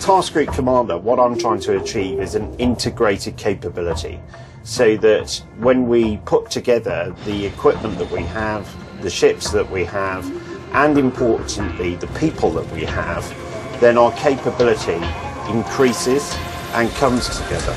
Task Group Commander, what I'm trying to achieve is an integrated capability, so that when we put together the equipment that we have, the ships that we have, and importantly the people that we have, then our capability increases and comes together.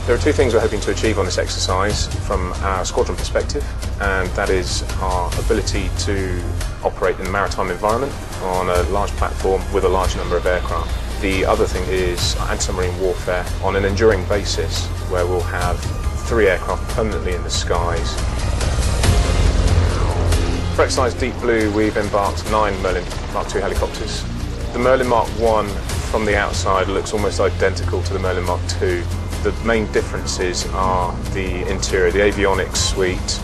There are two things we're hoping to achieve on this exercise from our squadron perspective, and that is our ability to operate in the maritime environment on a large platform with a large number of aircraft. The other thing is anti-submarine warfare on an enduring basis, where we'll have 3 aircraft permanently in the skies. For exercise Deep Blue, we've embarked 9 Merlin Mk2 helicopters. The Merlin Mk1 from the outside looks almost identical to the Merlin Mk2. The main differences are the interior, the avionics suite.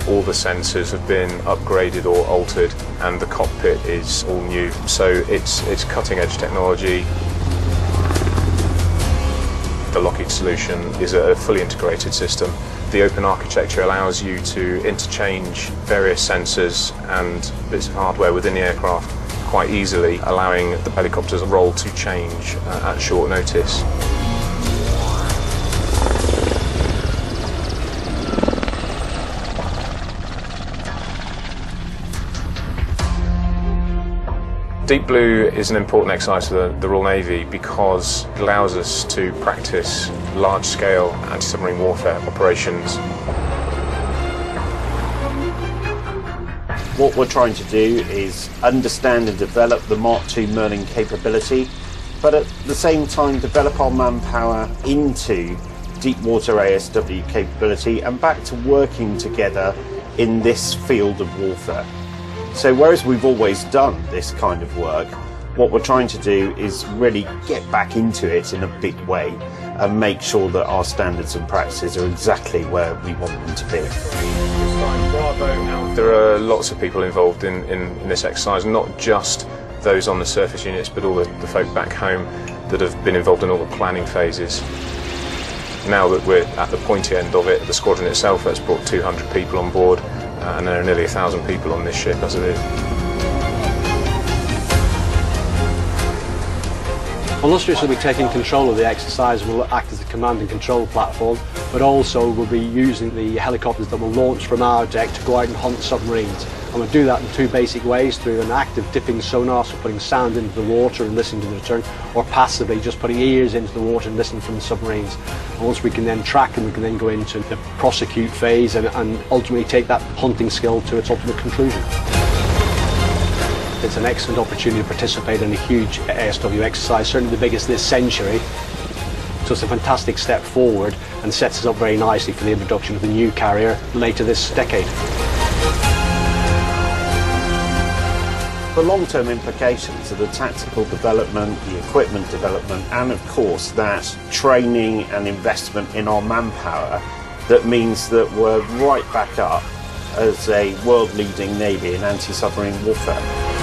All the sensors have been upgraded or altered, and the cockpit is all new. So it's cutting-edge technology. The Lockheed solution is a fully integrated system. The open architecture allows you to interchange various sensors and bits of hardware within the aircraft quite easily, allowing the helicopter's role to change at short notice. Deep Blue is an important exercise for the Royal Navy because it allows us to practice large-scale anti-submarine warfare operations. What we're trying to do is understand and develop the Mk2 Merlin capability, but at the same time develop our manpower into deep water ASW capability and back to working together in this field of warfare. So whereas we've always done this kind of work, what we're trying to do is really get back into it in a big way and make sure that our standards and practices are exactly where we want them to be. There are lots of people involved in this exercise, not just those on the surface units, but all the folk back home that have been involved in all the planning phases. Now that we're at the pointy end of it, the squadron itself has brought 200 people on board, and there are nearly 1,000 people on this ship as it is. Illustrious will be taking control of the exercise and will act as a command and control platform, but also will be using the helicopters that will launch from our deck to go out and hunt submarines. And we'll do that in 2 basic ways: through an active dipping sonar, so putting sound into the water and listening to the return, or passively just putting ears into the water and listening from the submarines. And once we can then track them, we can then go into the prosecute phase and ultimately take that hunting skill to its ultimate conclusion. It's an excellent opportunity to participate in a huge ASW exercise, certainly the biggest this century. So it's a fantastic step forward and sets us up very nicely for the introduction of the new carrier later this decade. The long-term implications of the tactical development, the equipment development, and of course that training and investment in our manpower, that means that we're right back up as a world-leading Navy in anti-submarine warfare.